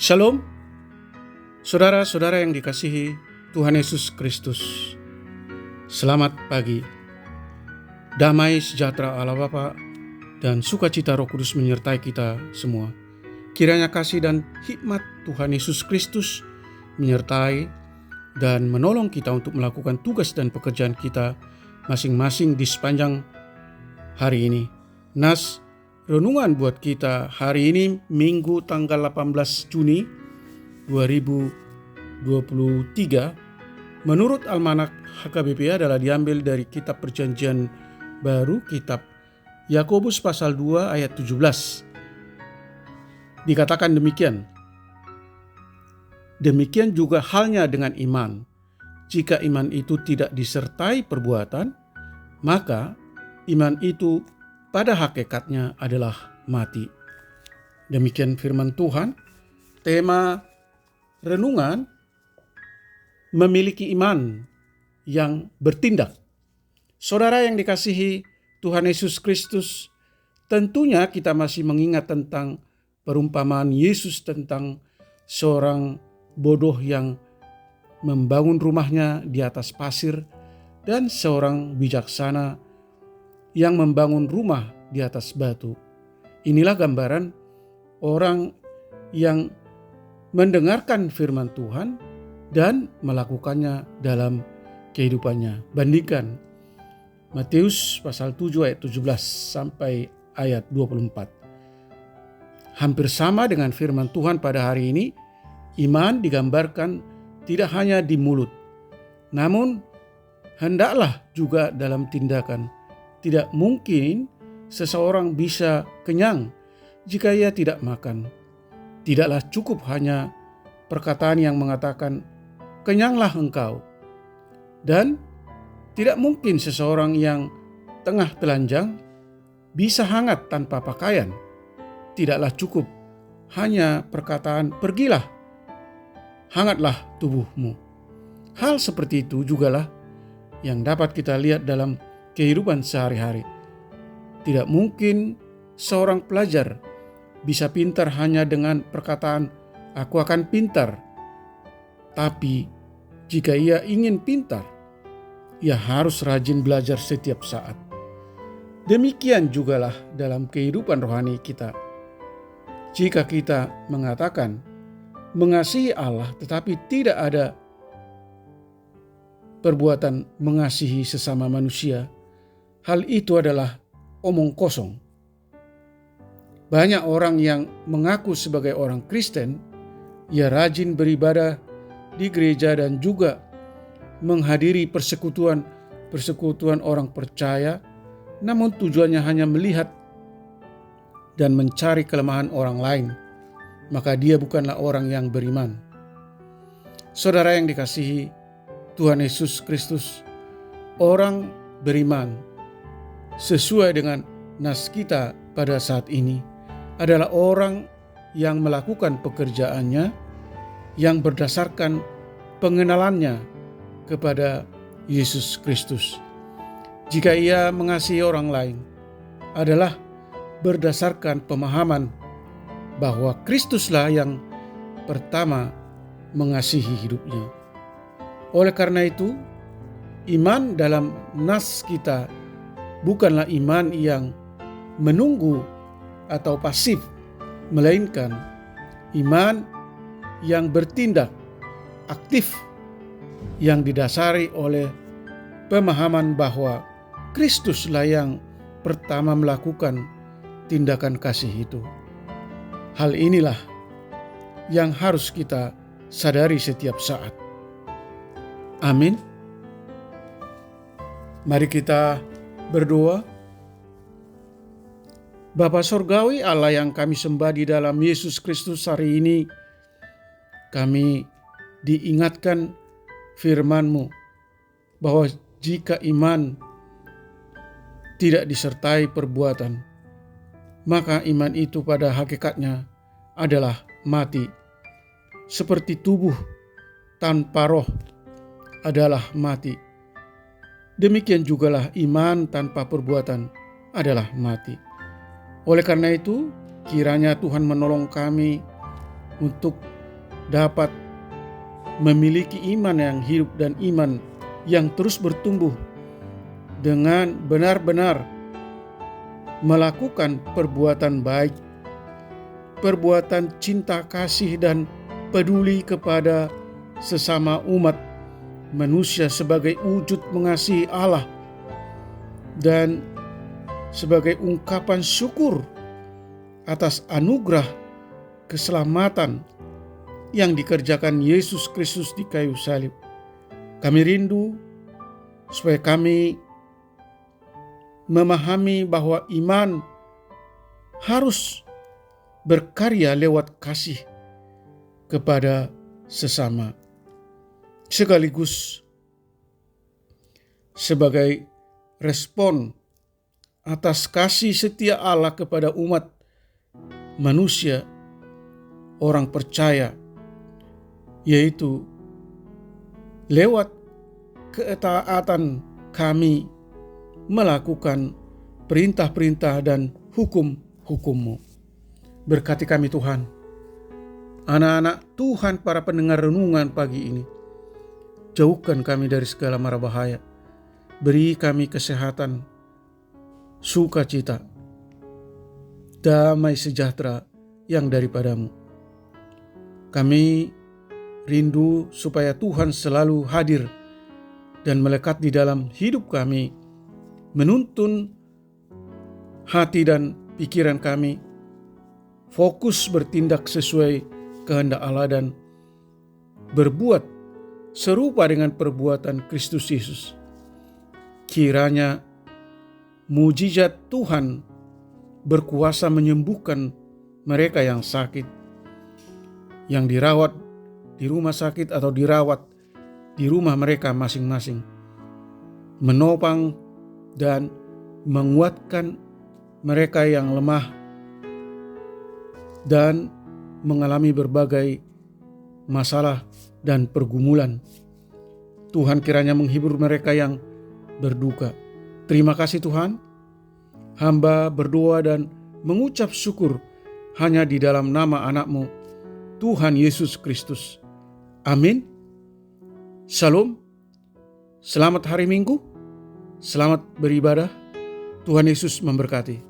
Shalom, saudara-saudara yang dikasihi Tuhan Yesus Kristus. Selamat pagi. Damai sejahtera Allah Bapa dan sukacita Roh Kudus menyertai kita semua. Kiranya kasih dan hikmat Tuhan Yesus Kristus menyertai dan menolong kita untuk melakukan tugas dan pekerjaan kita masing-masing di sepanjang hari ini. Nas renungan buat kita hari ini Minggu tanggal 18 Juni 2023 menurut Almanak HKBP adalah diambil dari kitab Perjanjian Baru, kitab Yakobus pasal 2 ayat 17. Dikatakan demikian. Demikian juga halnya dengan iman. Jika iman itu tidak disertai perbuatan, maka iman itu pada hakikatnya adalah mati. Demikian firman Tuhan. Tema renungan, memiliki iman yang bertindak. Saudara yang dikasihi Tuhan Yesus Kristus, tentunya kita masih mengingat tentang perumpamaan Yesus tentang seorang bodoh yang membangun rumahnya di atas pasir dan seorang bijaksana yang membangun rumah di atas batu. Inilah gambaran orang yang mendengarkan firman Tuhan dan melakukannya dalam kehidupannya. Bandingkan Matius pasal 7 ayat 17 sampai ayat 24. Hampir sama dengan firman Tuhan pada hari ini, iman digambarkan tidak hanya di mulut, namun hendaklah juga dalam tindakan. Tidak mungkin seseorang bisa kenyang jika ia tidak makan. Tidaklah cukup hanya perkataan yang mengatakan, kenyanglah engkau. Dan tidak mungkin seseorang yang tengah telanjang bisa hangat tanpa pakaian. Tidaklah cukup hanya perkataan, pergilah, hangatlah tubuhmu. Hal seperti itu jugalah yang dapat kita lihat dalam kehidupan sehari-hari. Tidak mungkin seorang pelajar bisa pintar hanya dengan perkataan, aku akan pintar. Tapi jika ia ingin pintar, ia harus rajin belajar setiap saat. Demikian jugalah dalam kehidupan rohani kita. Jika kita mengatakan mengasihi Allah tetapi tidak ada perbuatan mengasihi sesama manusia, hal itu adalah omong kosong. Banyak orang yang mengaku sebagai orang Kristen, ia rajin beribadah di gereja dan juga menghadiri persekutuan orang percaya, namun tujuannya hanya melihat dan mencari kelemahan orang lain, maka dia bukanlah orang yang beriman. Saudara yang dikasihi Tuhan Yesus Kristus, orang beriman sesuai dengan nas kita pada saat ini adalah orang yang melakukan pekerjaannya yang berdasarkan pengenalannya kepada Yesus Kristus. Jika ia mengasihi orang lain adalah berdasarkan pemahaman bahwa Kristuslah yang pertama mengasihi hidupnya. Oleh karena itu, iman dalam nas kita bukanlah iman yang menunggu atau pasif, melainkan iman yang bertindak, aktif, yang didasari oleh pemahaman bahwa Kristuslah yang pertama melakukan tindakan kasih itu. Hal inilah yang harus kita sadari setiap saat. Amin. Mari kita berdoa. Bapa Sorgawi, Allah yang kami sembah di dalam Yesus Kristus, hari ini kami diingatkan firman-Mu bahwa jika iman tidak disertai perbuatan, maka iman itu pada hakikatnya adalah mati. Seperti tubuh tanpa roh adalah mati, demikian jugalah iman tanpa perbuatan adalah mati. Oleh karena itu, kiranya Tuhan menolong kami untuk dapat memiliki iman yang hidup dan iman yang terus bertumbuh dengan benar-benar melakukan perbuatan baik, perbuatan cinta kasih dan peduli kepada sesama umat manusia sebagai wujud mengasihi Allah dan sebagai ungkapan syukur atas anugerah keselamatan yang dikerjakan Yesus Kristus di kayu salib. Kami rindu supaya kami memahami bahwa iman harus berkarya lewat kasih kepada sesama, sekaligus sebagai respon atas kasih setia Allah kepada umat manusia, orang percaya, yaitu lewat ketaatan kami melakukan perintah-perintah dan hukum-hukum-Mu. Berkati kami Tuhan, anak-anak Tuhan, para pendengar renungan pagi ini. Jauhkan kami dari segala mara bahaya. Beri kami kesehatan, sukacita, damai sejahtera yang daripada-Mu. Kami rindu supaya Tuhan selalu hadir dan melekat di dalam hidup kami, menuntun hati dan pikiran kami, fokus bertindak sesuai kehendak Allah dan berbuat serupa dengan perbuatan Kristus Yesus. Kiranya mujizat Tuhan berkuasa menyembuhkan mereka yang sakit, yang dirawat di rumah sakit atau dirawat di rumah mereka masing-masing, menopang dan menguatkan mereka yang lemah dan mengalami berbagai masalah dan pergumulan. Tuhan kiranya menghibur mereka yang berduka. Terima kasih Tuhan. Hamba berdoa dan mengucap syukur hanya di dalam nama anak-Mu, Tuhan Yesus Kristus. Amin. Shalom. Selamat hari Minggu. Selamat beribadah. Tuhan Yesus memberkati.